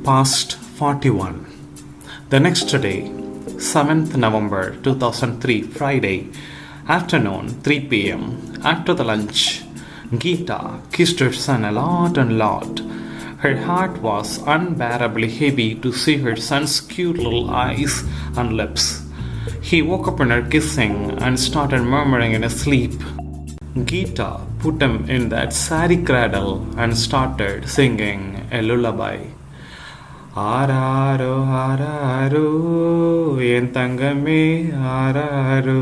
Past 41. The next day, 7th November 2003, Friday, afternoon 3 pm, after the lunch, Geeta kissed her son a lot and lot. Her heart was unbearably heavy to see her son's cute little eyes and lips. He woke up in her kissing and started murmuring in his sleep. Geeta put him in that sari cradle and started singing a lullaby. Araro, araro, en tangame, araro,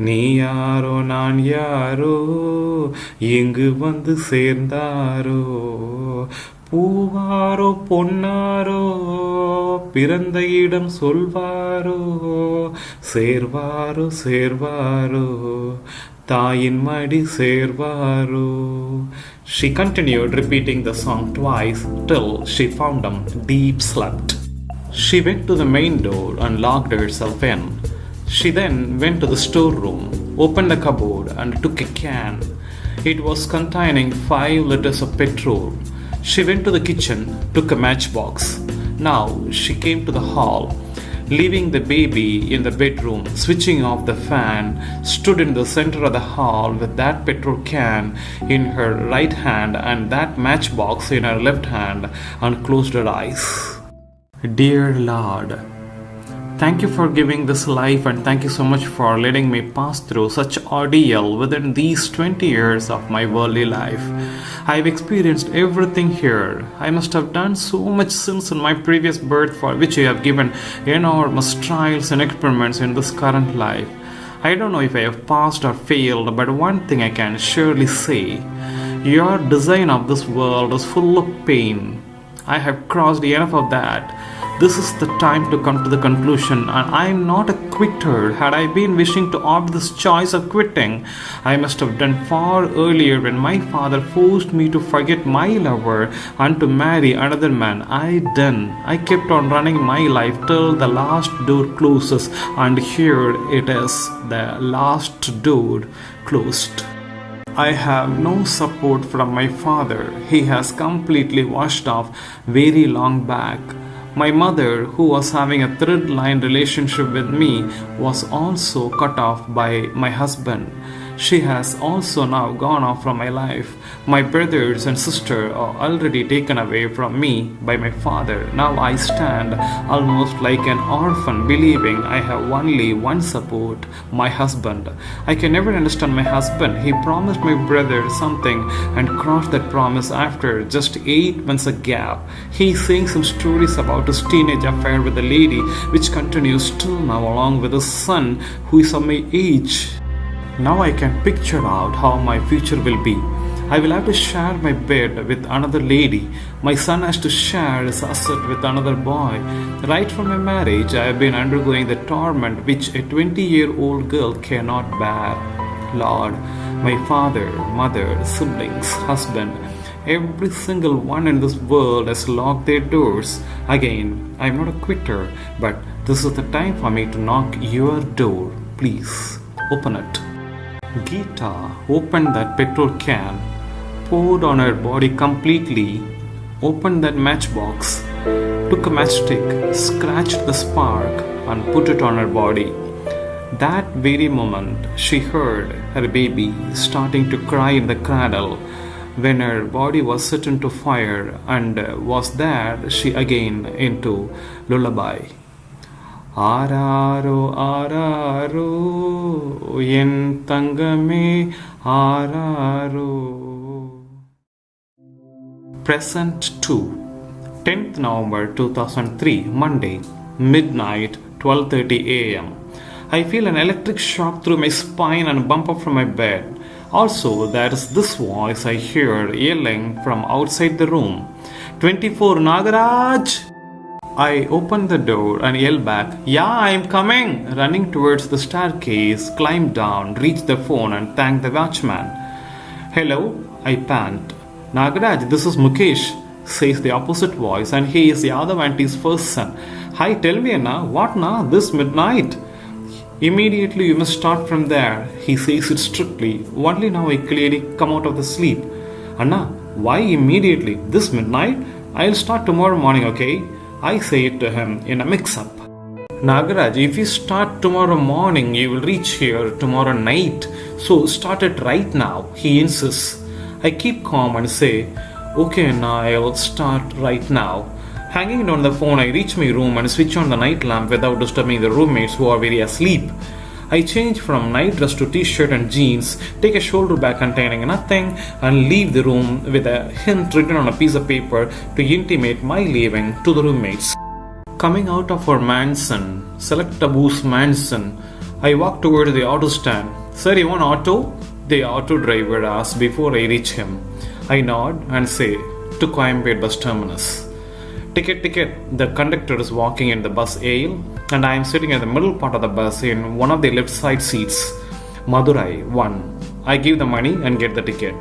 நீ யாரோ நான் யாரோ இங்கு வந்து சேர்ந்தாரோ பூவாரோ பொன்னாரோ பிறந்த இடம் சொல்வாரோ சேர்வாரோ சேர்வாரோ தாயின் மடி சேர்வாரோ. She continued repeating the song twice till she found him deep slept. She went to the main door and locked herself in. She then went to the storeroom, opened the cupboard and took a can. It was containing 5 liters of petrol. She went to the kitchen, took a matchbox. Now she came to the hall. Leaving the baby in the bedroom, switching off the fan, stood in the center of the hall with that petrol can in her right hand and that matchbox in her left hand and closed her eyes. Dear Lord, thank you for giving this life and thank you so much for letting me pass through such ordeal within these 20 years of my worldly life. I have experienced everything here. I must have done so much sins in my previous birth for which you have given enormous trials and experiments in this current life. I don't know if I have passed or failed, but one thing I can surely say. Your design of this world is full of pain. I have crossed enough of that. This is the time to come to the conclusion, and I am not a quitter. Had I been wishing to opt this choice of quitting, I must have done far earlier when my father forced me to forget my lover and to marry another man. I kept on running my life till the last door closes, and here it is, the last door closed. I have no support from my father. He has completely washed off very long back. My mother, who was having a third-line relationship with me, was also cut off by my husband. She has also now gone off from my life. My brothers and sister are already taken away from me by my father. Now I stand almost like an orphan, believing I have only one support, my husband. I can never understand my husband. He promised my brother something and crossed that promise after just 8 months a gap. He is saying some stories about his teenage affair with a lady, which continues till now along with his son, who is of my age. Now I can picture out how my future will be. I will have to share my bed with another lady. My son has to share his asset with another boy. Right from my marriage, I have been undergoing the torment which a 20-year-old girl cannot bear. Lord, my father, mother, siblings, husband, every single one in this world has locked their doors. Again, I am not a quitter, but this is the time for me to knock your door. Please, open it. Geeta opened that petrol can, poured on her body completely, opened that matchbox, took a matchstick, scratched the spark and put it on her body. That very moment, she heard her baby starting to cry in the cradle. When her body was set into fire and was there, she again into lullaby. ஆராரோ ஆராரோ என் தங்கமே ஆராரோ. Present 2. 10th November 2003, Monday, midnight, 12:30 a.m. I feel an electric shock through my spine and bump up from my bed. Also, there is this voice I hear yelling from outside the room. 24 Nagaraj! I opened the door and yelled back, "Yeah, I am coming!" Running towards the staircase, climbed down, reached the phone and thanked the watchman. "Hello," I pant. "Nagaraj, this is Mukesh," says the opposite voice, and he is Yadav auntie's first son. "Hi, tell me, Anna, what now, this midnight?" "Immediately you must start from there," he says it strictly. Only now I clearly come out of the sleep. "Anna, why immediately? This midnight? I'll start tomorrow morning, okay? I say it to him in a mix-up. Nagaraj, if you start tomorrow morning, you will reach here tomorrow night. So start it right now, he insists. I keep calm and say, okay, now I'll start right now. Hanging down the phone, I reach my room and switch on the night lamp without disturbing the roommates who are very asleep. I change from night dress to t-shirt and jeans, take a shoulder bag containing nothing, and leave the room with a hint written on a piece of paper to intimate my leaving to the roommates. Coming out of our mansion, select Tabu's mansion, I walk toward the auto stand. Sir, you want auto? The auto driver asks before I reach him. I nod and say, to Coimbatore bus terminus. Ticket. The conductor is walking in the bus aisle, and I am sitting in the middle part of the bus in one of the left side seats. Madurai 1. I give the money and get the ticket.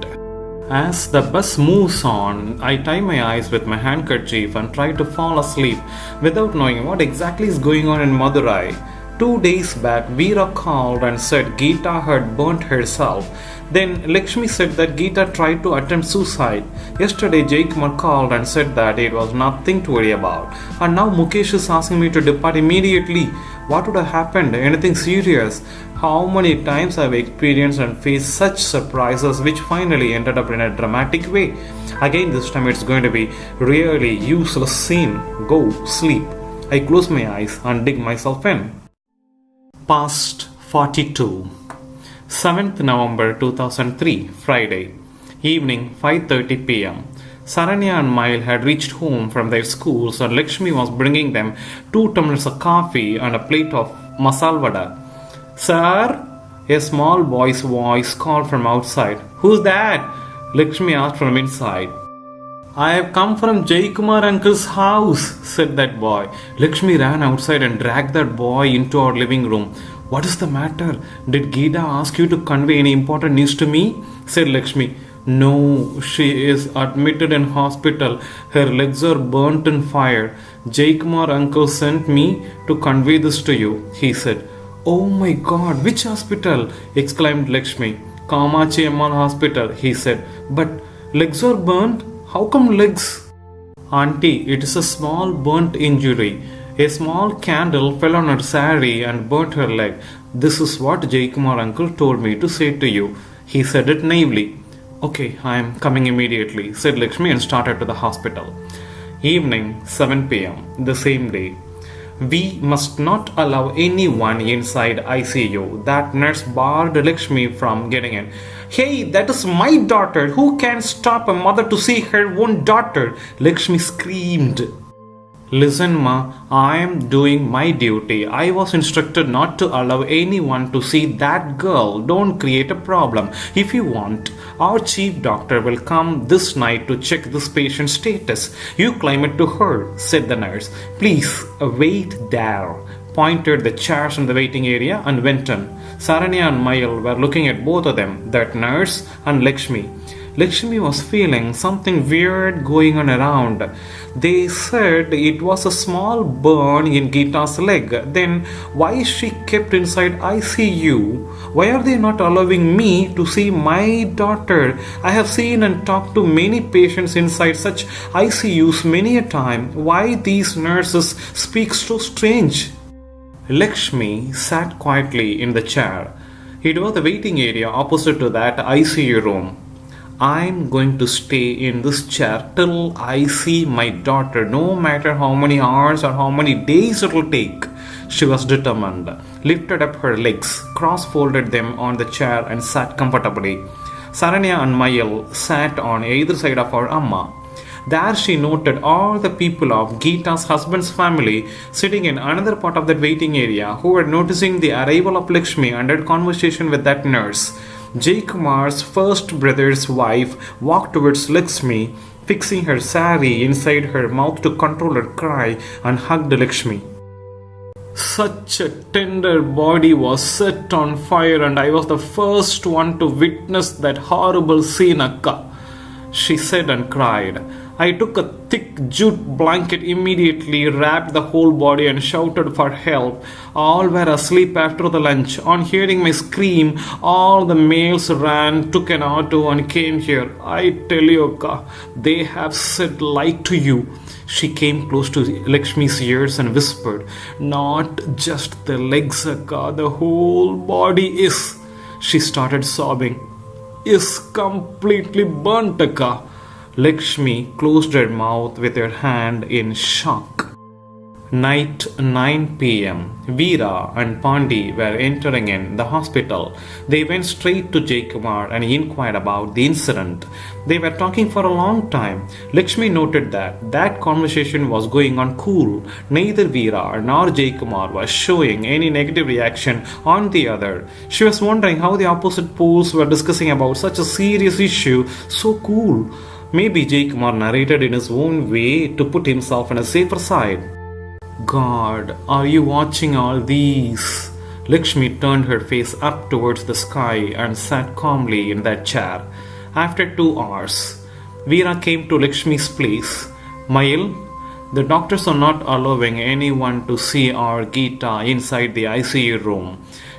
As the bus moves on, I tie my eyes with my handkerchief and try to fall asleep without knowing what exactly is going on in Madurai. 2 days back, Veera called and said Geeta had burnt herself. Then Lakshmi said that Geeta tried to attempt suicide. Yesterday, Jaikumar called and said that it was nothing to worry about. And now Mukesh is asking me to depart immediately. What would have happened? Anything serious? How many times I've experienced and faced such surprises which finally ended up in a dramatic way. Again, this time it's going to be really useless scene. Go sleep. I close my eyes and dig myself in. Past 42. 7th November 2003, Friday. Evening 5:30 p.m. Saranya and Mayyil had reached home from their schools and Lakshmi was bringing them 2 tumblers of coffee and a plate of masala vada. Sir? A small boy's voice called from outside. Who's that? Lakshmi asked from inside. I have come from Jaikumar uncle's house, said that boy. Lakshmi ran outside and dragged that boy into our living room. What is the matter? Did Geeta ask you to convey any important news to me? Said Lakshmi. No, she is admitted in hospital. Her legs are burnt in fire. Jaikumar uncle sent me to convey this to you, he said. Oh my God, which hospital? Exclaimed Lakshmi. Kamachi Ammal hospital, he said. But legs are burnt? How come legs? Auntie, it is a small burnt injury. A small candle fell on her saree and burnt her leg. This is what Jaikumar uncle told me to say to you. He said it naively. Okay, I am coming immediately, said Lakshmi and started to the hospital. Evening, 7 p.m. the same day. We must not allow anyone inside ICU. That nurse barred Lakshmi from getting in. Hey, that is my daughter. Who can stop a mother to see her own daughter? Lakshmi screamed. Listen, ma, I am doing my duty. I was instructed not to allow anyone to see that girl. Don't create a problem. If you want, our chief doctor will come this night to check this patient's status. You climb it to her, said the nurse. Please, wait there. Pointed the chairs in the waiting area and went in. Saranya and Mayyil were looking at both of them, that nurse and Lakshmi. Lakshmi was feeling something weird going on around. They said it was a small burn in Geeta's leg. Then why is she kept inside ICU? Why are they not allowing me to see my daughter? I have seen and talked to many patients inside such ICUs many a time. Why these nurses speak so strange? Lakshmi sat quietly in the chair. It was the waiting area opposite to that ICU room. I'm going to stay in this chair till I see my daughter, no matter how many hours or how many days it will take. She was determined, lifted up her legs, cross-folded them on the chair and sat comfortably. Saranya and Mayyil sat on either side of her Amma. There she noted all the people of Geeta's husband's family sitting in another part of that waiting area who were noticing the arrival of Lakshmi and had conversation with that nurse. Jaikumar's first brother's wife walked towards Lakshmi, fixing her sari inside her mouth to control her cry, and hugged Lakshmi. Such a tender body was set on fire, and I was the first one to witness that horrible scene, Akka, she said and cried. I took a thick jute blanket immediately, wrapped the whole body, and shouted for help. All were asleep after the lunch. On hearing my scream, all the males ran, took an auto, and came here. I tell you, Akka, they have said lie to you. She came close to Lakshmi's ears and whispered, "Not just the legs, Akka, the whole body is." She started sobbing. "Is completely burnt, Akka." Lakshmi closed her mouth with her hand in shock. Night 9 p.m. Veera and Pandi were entering in the hospital. They went straight to Jaikumar and inquired about the incident. They were talking for a long time. Lakshmi noted that conversation was going on cool. Neither Veera nor Jaikumar was showing any negative reaction on the other. She was wondering how the opposite poles were discussing about such a serious issue so cool. Maybe Jaikumar narrated in his own way to put himself on a safer side. God, are you watching all these? Lakshmi turned her face up towards the sky and sat calmly in that chair. After 2 hours, Veera came to Lakshmi's place. Mayyil, the doctors are not allowing anyone to see our Gita inside the ICU room.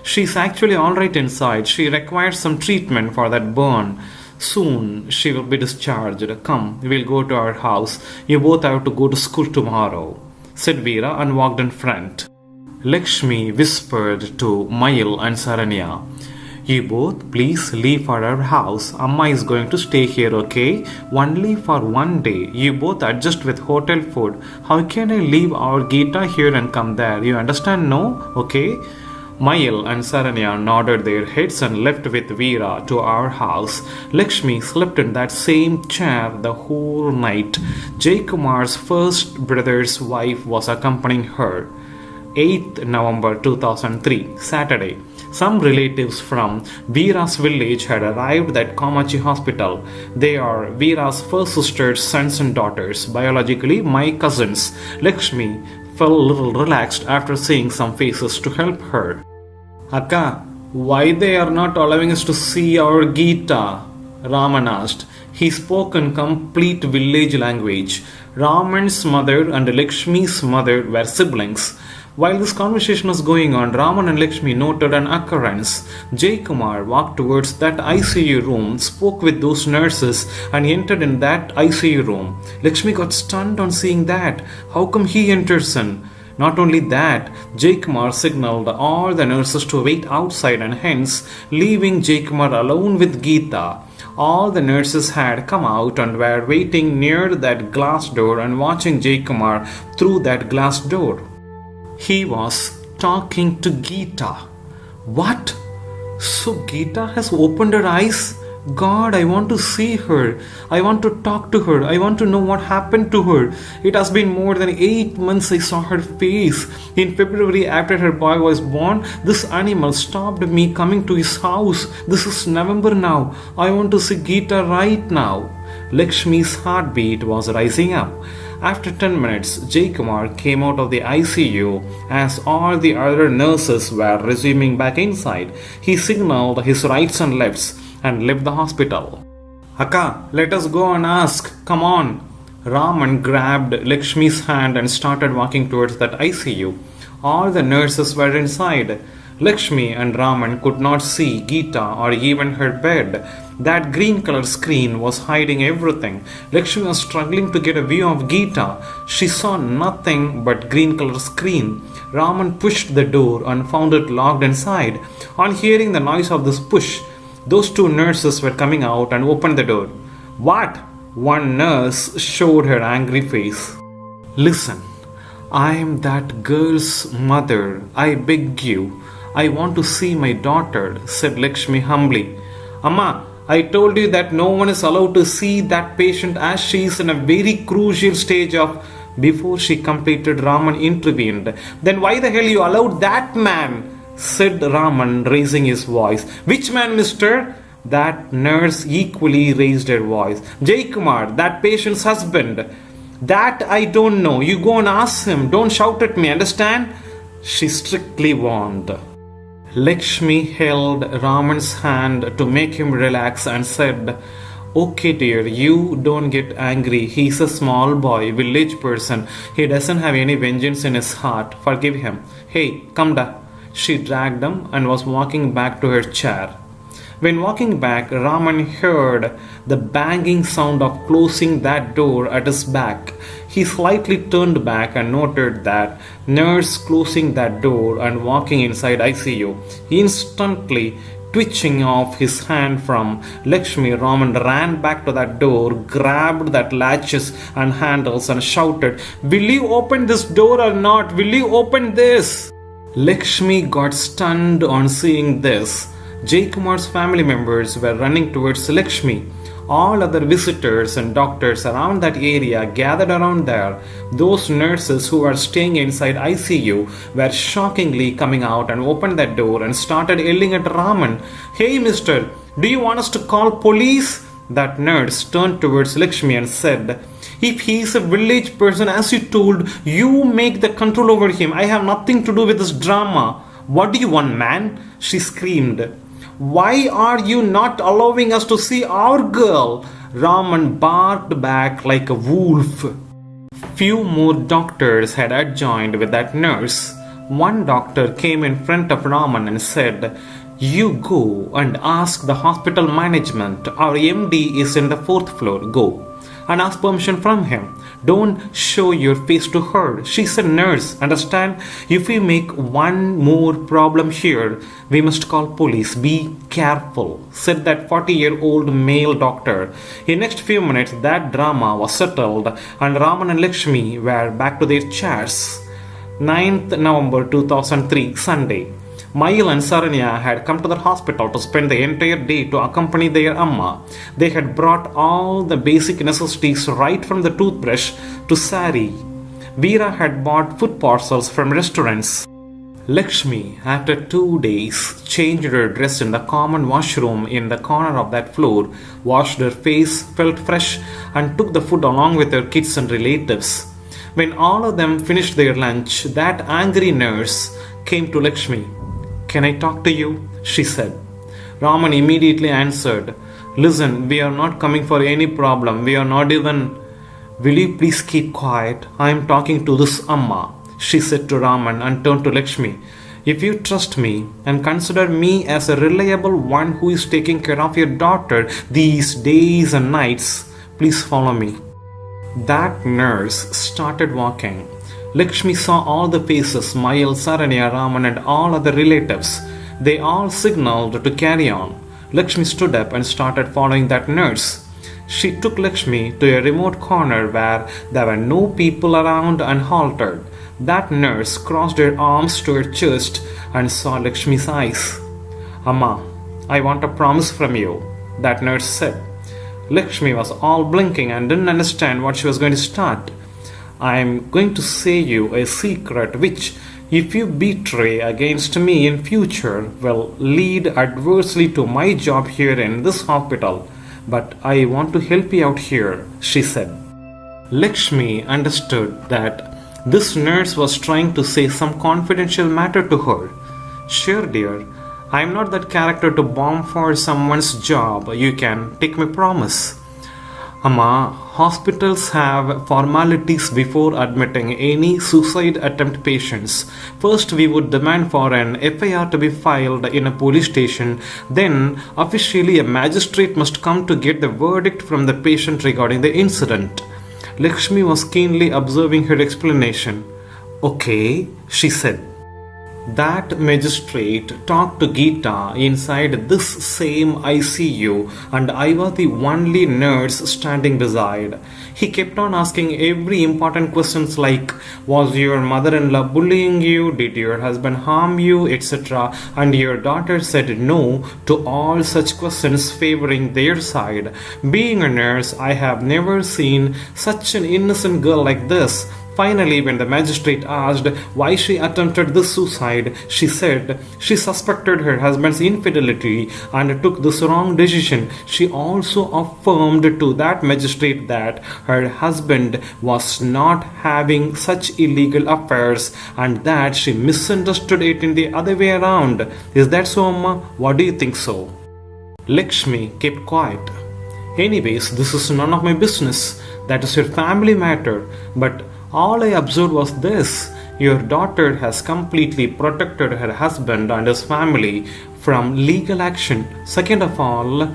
She's actually alright inside. She requires some treatment for that burn. Soon she will be discharged. Come, we'll go to our house. You both have to go to school tomorrow, said Veera and walked in front. Lakshmi whispered to Mayyil and Saranya, "You both please leave for our house. Amma is going to stay here, okay? Only for 1 day. You both adjust with hotel food. How can I leave our Gita here and come there? You understand, no? Okay?" Mayyil and Saranya nodded their heads and left with Veera to our house. Lakshmi slept in that same chair the whole night. Jaikumar's first brother's wife was accompanying her. 8th November 2003, Saturday. Some relatives from Veera's village had arrived at Kamachi Hospital. They are Veera's first sister's sons and daughters, biologically my cousins. Lakshmi felt a little relaxed after seeing some faces to help her. "Akka, why they are not allowing us to see our Gita?" Raman asked. He spoke in complete village language. Raman's mother and Lakshmi's mother were siblings. While this conversation was going on, Raman and Lakshmi noted an occurrence. Jaikumar walked towards that ICU room, spoke with those nurses, and entered in that ICU room. Lakshmi got stunned on seeing that. How come he enters in? Not only that, Jaikumar signaled all the nurses to wait outside and hence leaving Jaikumar alone with Gita. All the nurses had come out and were waiting near that glass door and watching Jaikumar through that glass door. He was talking to Gita. What? So Gita has opened her eyes? God, I want to see her. I want to talk to her. I want to know what happened to her. It has been more than 8 months I saw her face. In February, after her boy was born, this animal stopped me coming to his house. This is November now. I want to see Gita right now. Lakshmi's heartbeat was rising up. After 10 minutes, Jaikumar came out of the ICU as all the other nurses were resuming back inside. He signaled his rights and lefts and left the hospital. "Akka, let us go and ask. Come on." Raman grabbed Lakshmi's hand and started walking towards that ICU. All the nurses were inside. Lakshmi and Raman could not see Gita or even her bed. That green color screen was hiding everything. Lakshmi was struggling to get a view of Gita. She saw nothing but green color screen. Raman pushed the door and found it locked inside. On hearing the noise of this push, those 2 nurses were coming out and opened the door. "What?" One nurse showed her angry face. "Listen, I am that girl's mother. I beg you. I want to see my daughter," said Lakshmi humbly. "Amma, I told you that no one is allowed to see that patient as she is in a very crucial stage of..." Before she completed, Raman intervened. "Then why the hell you allowed that man?" said Raman, raising his voice. "Which man, mister?" That nurse equally raised her voice. "Jaikumar, that patient's husband." "That I don't know. You go and ask him. Don't shout at me, understand?" she strictly warned. Lakshmi held Raman's hand to make him relax and said, Okay, dear, you don't get angry. He's a small boy, village person. He doesn't have any vengeance in his heart. Forgive him. Hey, come da. She dragged him and was walking back to her chair. When walking back, Raman heard the banging sound of closing that door at his back. He slightly turned back and noted that nurse closing that door and walking inside ICU. Instantly twitching off his hand from Lakshmi, Raman ran back to that door, grabbed that latches and handles and shouted, "Will you open this door or not? Will you open this?" Lakshmi got stunned on seeing this. Jaikumar's family members were running towards Lakshmi. All other visitors and doctors around that area gathered around there. Those nurses who were staying inside ICU were shockingly coming out and opened that door and started yelling at Raman, "Hey, mister, do you want us to call police?" That nurse turned towards Lakshmi and said, "If he is a village person as you told, you make the control over him. I have nothing to do with this drama. What do you want, man?" She screamed. "Why are you not allowing us to see our girl?" Raman barked back like a wolf. Few more doctors had adjoined with that nurse. One doctor came in front of Raman and said, "You go and ask the hospital management. Our MD is in the 4th floor. Go and ask permission from him. Don't show your face to her. She's a nurse. Understand? If we make one more problem here, we must call police. Be careful," said that 40-year-old male doctor. In next few minutes, that drama was settled and Raman and Lakshmi were back to their chairs. 9th November 2003, Sunday. Mayyil and Saranya had come to the hospital to spend the entire day to accompany their Amma. They had brought all the basic necessities right from the toothbrush to sari. Veera had bought food parcels from restaurants. Lakshmi, after 2 days, changed her dress in the common washroom in the corner of that floor, washed her face, felt fresh, and took the food along with her kids and relatives. When all of them finished their lunch, that angry nurse came to Lakshmi. "Can I talk to you?" she said. Raman immediately answered, "Listen, we are not coming for any problem. We are not even..." "Will you please keep quiet? I am talking to this Amma," she said to Raman and turned to Lakshmi. "If you trust me and consider me as a reliable one who is taking care of your daughter these days and nights, please follow me." That nurse started walking. Lakshmi saw all the faces, Mayyil, Saranya, Raman and all other relatives. They all signaled to carry on. Lakshmi stood up and started following that nurse. She took Lakshmi to a remote corner where there were no people around and halted. That nurse crossed her arms to her chest and saw Lakshmi's eyes. "Amma, I want a promise from you," that nurse said. Lakshmi was all blinking and didn't understand what she was going to start. "I am going to say you a secret which, if you betray against me in future, will lead adversely to my job here in this hospital. But I want to help you out here," she said. Lakshmi understood that this nurse was trying to say some confidential matter to her. "Sure, dear. I am not that character to bomb for someone's job. You can take my promise." "Amma, hospitals have formalities before admitting any suicide attempt patients. First, we would demand for an FIR to be filed in a police station. Then, officially, a magistrate must come to get the verdict from the patient regarding the incident." Lakshmi was keenly observing her explanation. "Okay," she said. That magistrate talked to Geeta inside this same ICU, and I was the only nurse standing beside. He kept on asking every important questions like, "Was your mother-in-law bullying you? Did your husband harm you? etc." And your daughter said no to all such questions favoring their side. Being a nurse, I have never seen such an innocent girl like this. Finally, when the magistrate asked why she attempted this suicide, she said she suspected her husband's infidelity and took this wrong decision. She also affirmed to that magistrate that her husband was not having such illegal affairs and that she misunderstood it in the other way around. Is that so, Amma? What do you think so? Lakshmi kept quiet. Anyways, this is none of my business. That is your family matter. But all I observed was this. Your daughter has completely protected her husband and his family from legal action. Second of all,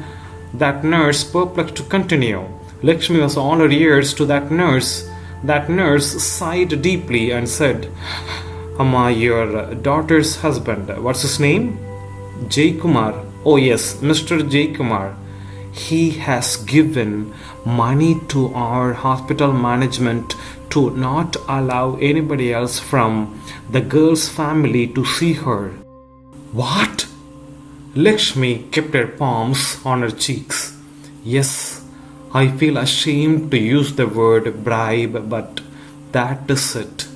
that nurse perplexed to continue. Lakshmi was all her ears to that nurse. That nurse sighed deeply and said, Amma, your daughter's husband, what's his name? Jaikumar. Oh yes, Mr. Jaikumar. He has given money to our hospital management to not allow anybody else from the girl's family to see her. What? Lakshmi kept her palms on her cheeks. Yes, I feel ashamed to use the word bribe, but that is it.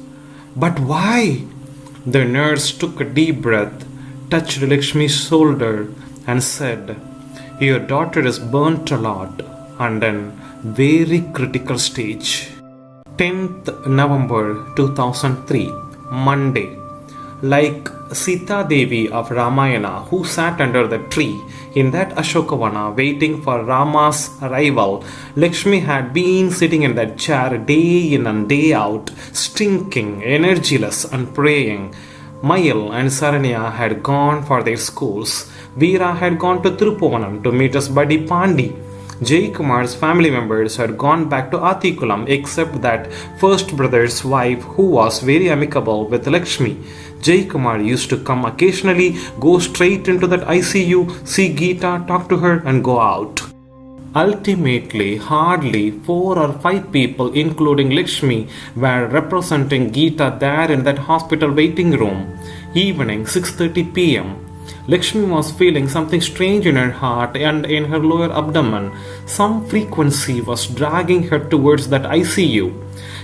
But why? The nurse took a deep breath, touched Lakshmi's shoulder, and said, Your daughter is burnt a lot and in very critical stage. 10th November 2003, Monday. Like Sita Devi of Ramayana, who sat under the tree in that Ashokavana waiting for Rama's arrival, Lakshmi had been sitting in that chair day in and day out, stinking, energyless, and praying. Mayyil and Saranya had gone for their schools. Veera had gone to Tirupuvanam to meet his buddy Pandi. Jaikumar's family members had gone back to Atikulam except that first brother's wife who was very amicable with Lakshmi. Jaikumar used to come occasionally, go straight into that ICU, see Geeta, talk to her and go out. Ultimately, hardly 4 or 5 people, including Lakshmi, were representing Geeta there in that hospital waiting room. Evening, 6:30 p.m. Lakshmi was feeling something strange in her heart and in her lower abdomen. Some frequency was dragging her towards that ICU.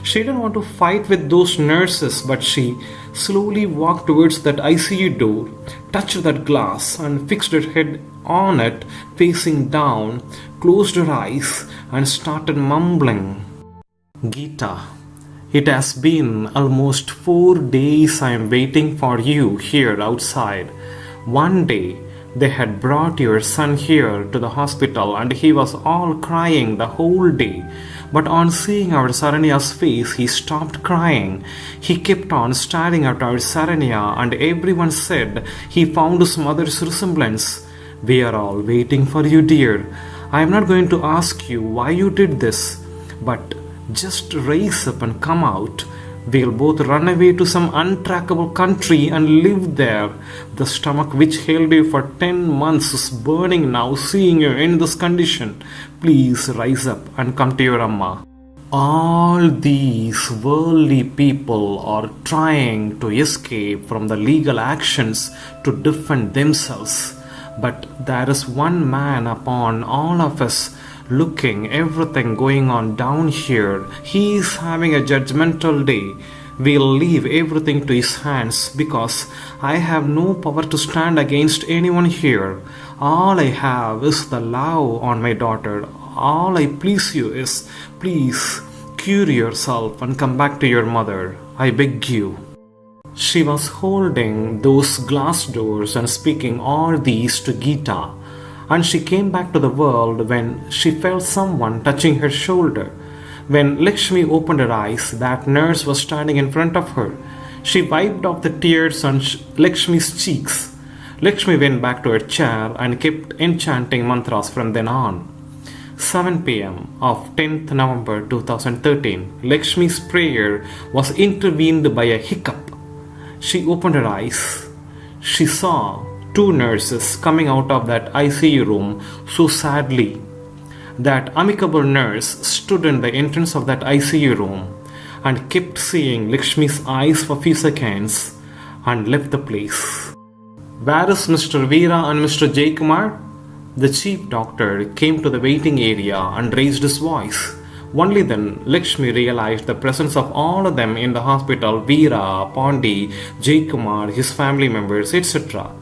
She didn't want to fight with those nurses, but she slowly walked towards that ICU door, touched that glass and fixed her head on it, facing down, closed her eyes and started mumbling. Geeta, it has been almost 4 days I am waiting for you here outside. One day, they had brought your son here to the hospital and he was all crying the whole day. But on seeing our Saranya's face, he stopped crying. He kept on staring at our Saranya and everyone said he found his mother's resemblance. We are all waiting for you, dear. I am not going to ask you why you did this, but just raise up and come out. We'll both run away to some untrackable country and live there. The stomach which held you for 10 months is burning now, seeing you in this condition. Please rise up and come to your Amma. All these worldly people are trying to escape from the legal actions to defend themselves. But there is one man upon all of us looking everything going on down here. He is having a judgmental day. We'll leave everything to his hands because I have no power to stand against anyone here. All I have is the love on my daughter. All I please you is, please cure yourself and come back to your mother. I beg you. She was holding those glass doors and speaking all these to Geeta. And she came back to the world when she felt someone touching her shoulder. When Lakshmi opened her eyes, that nurse was standing in front of her. She wiped off the tears on Lakshmi's cheeks. Lakshmi went back to her chair and kept enchanting mantras from then on. 7 p.m. of 10th November 2013, Lakshmi's prayer was intervened by a hiccup. She opened her eyes. She saw 2 nurses coming out of that ICU room so sadly. That amicable nurse stood in the entrance of that ICU room and kept seeing Lakshmi's eyes for few seconds and left the place. Where is Mr. Veera and Mr. Jaikumar? The chief doctor came to the waiting area and raised his voice. Only then Lakshmi realized the presence of all of them in the hospital, Veera, Pandi, Jaikumar, his family members, etc.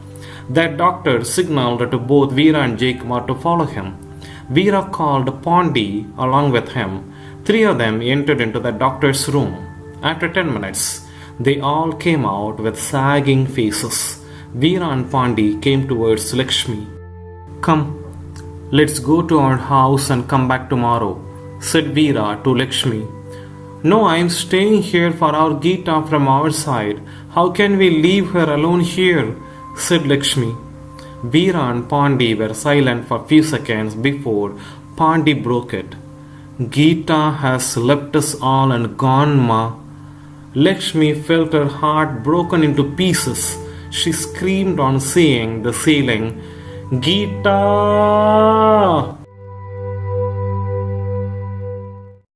That doctor signaled to both Veera and Jaikumar to follow him. Veera called Pandi along with him. 3 of them entered into the doctor's room. After 10 minutes, they all came out with sagging faces. Veera and Pandi came towards Lakshmi. Come, Let's go to our house and come back tomorrow, said Veera to Lakshmi. No, I am staying here for our Gita from our side. How can we leave her alone here? Said Lakshmi. Veera and Pandi were silent for a few seconds before Pandi broke it. Gita has left us all and gone, ma. Lakshmi felt her heart broken into pieces. She screamed on seeing the ceiling. Gita!